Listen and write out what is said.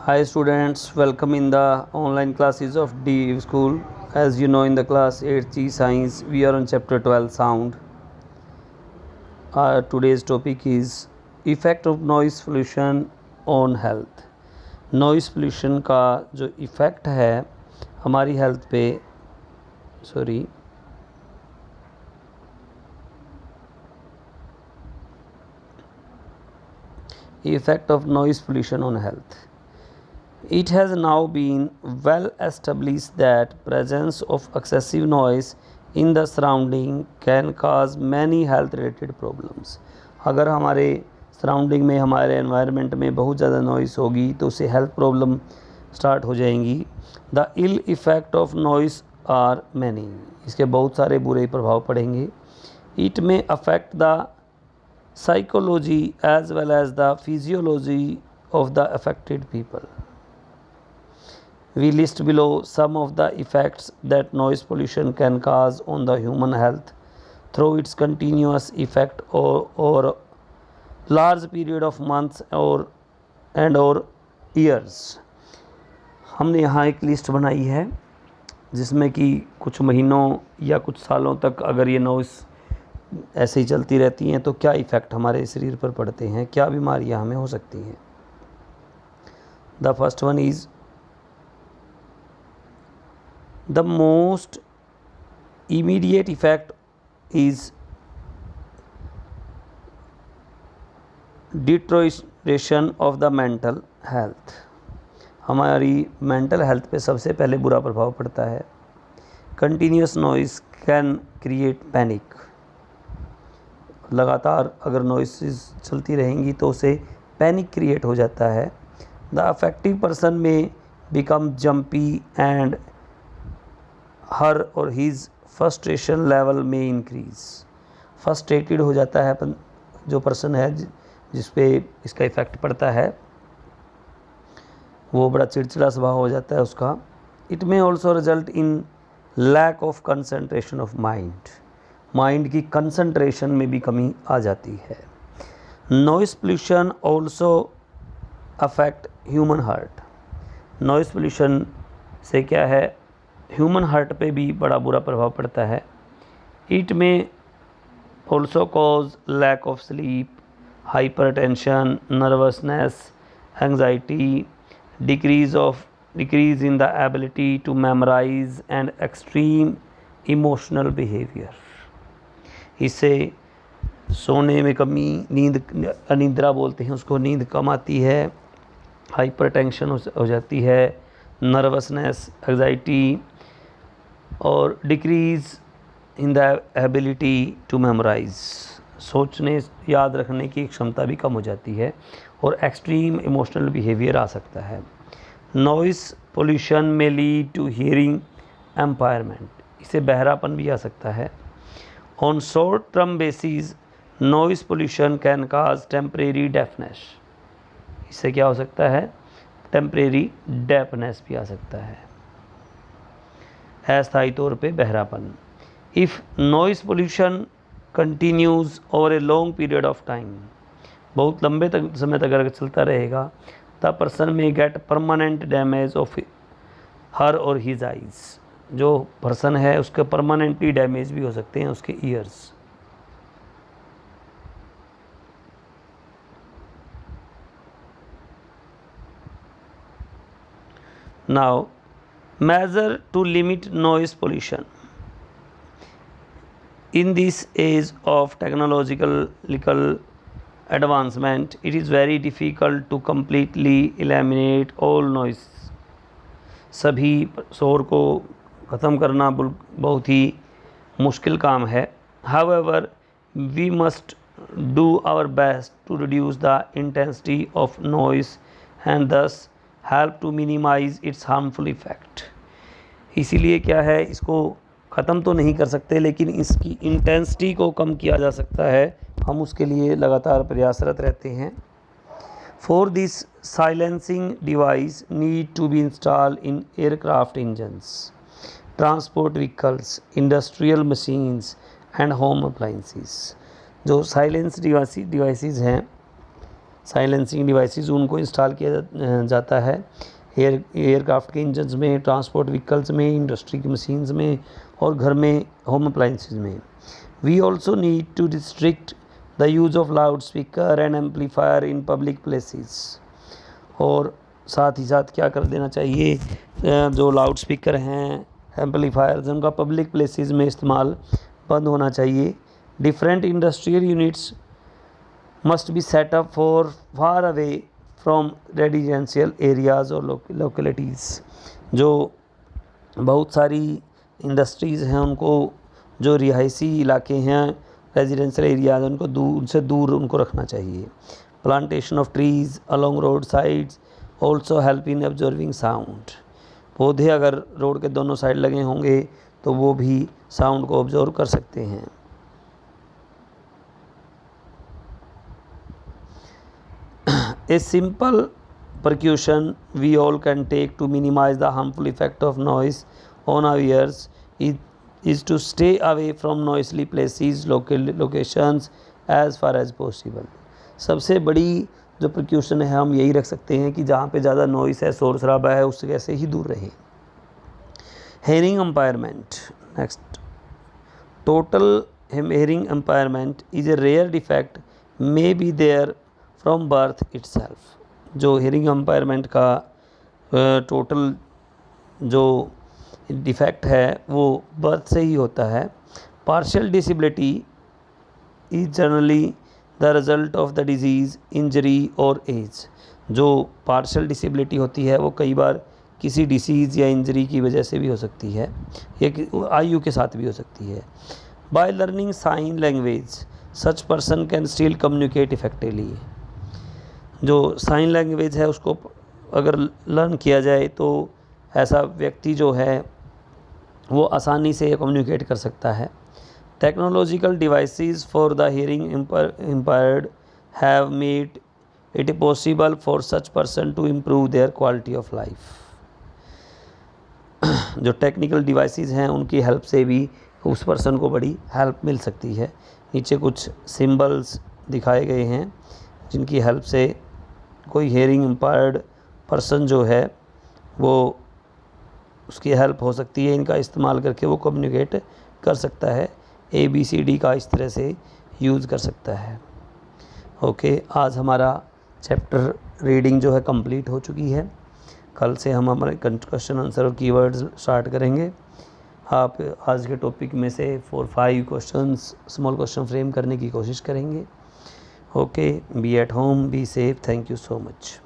Hi students, welcome in the online classes of D School. As you know, in the class 8G Science, we are on chapter 12 Sound. Today's topic is effect of noise pollution on health. Noise pollution का जो effect है हमारी health पे effect of noise pollution on health. It has now been well established that presence of excessive noise in the surrounding can cause many health related problems. अगर हमारे surrounding में हमारे environment में बहुत ज़्यादा नॉइस होगी तो उससे हेल्थ प्रॉब्लम स्टार्ट हो जाएंगी. The ill effect of noise are many. इसके बहुत सारे बुरे प्रभाव पड़ेंगे. It may affect the psychology as well as the physiology of the affected people. We list below some of the effects that noise pollution can cause on the human health through its continuous effect or large period of months or years. हमने यहाँ एक list बनाई है जिसमें कि कुछ महीनों या कुछ सालों तक अगर ये नॉइस ऐसे ही चलती रहती हैं तो क्या इफ़ेक्ट हमारे शरीर पर पड़ते हैं, क्या बीमारियाँ हमें हो सकती हैं. The first one is the most immediate effect is deterioration of the mental health. हमारी मेंटल हेल्थ पे सबसे पहले बुरा प्रभाव पड़ता है. Continuous noise can create panic. लगातार अगर नॉइसेस चलती रहेंगी तो उसे पैनिक क्रिएट हो जाता है. The affected person may become jumpy and her or his frustration level may increase. Frustrated हो जाता है जो पर्सन है जिस पे इसका इफ़ेक्ट पड़ता है, वो बड़ा चिड़चिड़ा स्वभाव हो जाता है उसका. It may also result in lack of concentration of mind. Mind की कंसंट्रेशन में भी कमी आ जाती है. Noise pollution also affect human heart. Noise pollution से क्या है, ह्यूमन हार्ट पे भी बड़ा बुरा प्रभाव पड़ता है. It may also cause lack of sleep, hypertension, nervousness, anxiety, decrease in the ability to memorise and extreme emotional behaviour. इससे सोने में कमी, नींद, अनिद्रा बोलते हैं उसको, नींद कम आती है, हाइपरटेंशन हो जाती है, नर्वसनेस, एंजाइटी और decrease in the ability to memorise. सोचने, याद रखने की क्षमता भी कम हो जाती है और एक्सट्रीम इमोशनल बिहेवियर आ सकता है. नॉइस पोल्यूशन में लीड टू हियरिंग एम्पायरमेंट. इससे बहरापन भी आ सकता है. On short term basis noise pollution can cause temporary deafness. इससे क्या हो सकता है, टेम्परेरी डेफनेस भी आ सकता है, अस्थायी तौर पे बहरापन. If noise pollution continues over a long period of time. बहुत लंबे तक समय तक अगर चलता रहेगा the person may get permanent damage of her or his eyes. जो पर्सन है उसके परमानेंटली डैमेज भी हो सकते हैं उसके years. Now, measure to limit noise pollution. In this age of technological advancement, it is very difficult to completely eliminate all noise. सभी शोर को ख़त्म करना बहुत ही मुश्किल काम है. However, we must do our best to reduce the intensity of noise and thus help to minimise its harmful effect. इसीलिए क्या है, इसको ख़त्म तो नहीं कर सकते लेकिन इसकी इंटेंसिटी को कम किया जा सकता है. हम उसके लिए लगातार प्रयासरत रहते हैं. For this silencing device need to be install in aircraft engines, transport vehicles, industrial machines and home appliances. जो साइलेंस डिवाइसेस हैं, साइलेंसिंग डिवाइसेस उनको इंस्टॉल किया जाता है एयरक्राफ्ट के इंजन्स में, ट्रांसपोर्ट व्हीकल्स में, इंडस्ट्री की मशीन्स में और घर में होम अप्लाइंसेस में। We also need to restrict the use of loud speaker and amplifier in public places. और साथ ही साथ क्या कर देना चाहिए, जो लाउड स्पीकर हैं, एम्पलीफायर्स, उनका पब्लिक प्लेसेस में इस्तेमाल बंद होना चाहिए। Different industrial units must be set up for far away from residential areas और लोकेलिटीज़। जो बहुत सारी इंडस्ट्रीज़ हैं उनको, जो रिहायशी इलाके हैं, रेजिडेंशियल एरियाज़, उनको उनसे दूर उनको रखना चाहिए। Plantation of trees along road sides also help in observing sound. पौधे अगर रोड के दोनों साइड लगे होंगे तो वो भी साउंड को ऑब्जर्व कर सकते हैं। A simple precaution we all can take to minimize the harmful effect of noise on our ears is to stay away from noisy places, locations as far as possible। सबसे बड़ी जो precaution है हम यही रख सकते हैं कि जहाँ पे ज़्यादा नॉइस है, शोर शराबा है, उससे से ही दूर रहें। Hearing impairment next. Total hearing impairment is a rare defect may be there from birth itself. जो हेयरिंग एम्पायरमेंट का टोटल जो डिफेक्ट है वो बर्थ से ही होता है। Partial disability is generally the result of the disease, injury और as. जो पार्शियल डिसेबिलिटी होती है वो कई बार किसी डिसीज़ या इंजरी की वजह से भी हो सकती है, या आयु के साथ भी हो सकती है। By learning sign language such person can still communicate effectively. जो साइन लैंग्वेज है उसको अगर लर्न किया जाए तो ऐसा व्यक्ति जो है वो आसानी से कम्युनिकेट कर सकता है। Technological devices for the hearing impaired have made it possible for such person to improve their quality of life. जो टेक्निकल डिवाइसेस हैं उनकी हेल्प से भी उस पर्सन को बड़ी हेल्प मिल सकती है। नीचे कुछ सिंबल्स दिखाए गए हैं जिनकी हेल्प से कोई हेयरिंग इम्पायर्ड पर्सन जो है वो उसकी हेल्प हो सकती है। इनका इस्तेमाल करके वो कम्युनिकेट कर सकता है, ABCD का इस तरह से यूज़ कर सकता है। ओके, आज हमारा चैप्टर रीडिंग जो है कंप्लीट हो चुकी है। कल से हम हमारे क्वेश्चन आंसर और कीवर्ड्स स्टार्ट करेंगे। आप आज के टॉपिक में से 4-5 क्वेश्चंस स्मॉल क्वेश्चन फ्रेम करने की कोशिश करेंगे। Okay, be at home, be safe, thank you so much.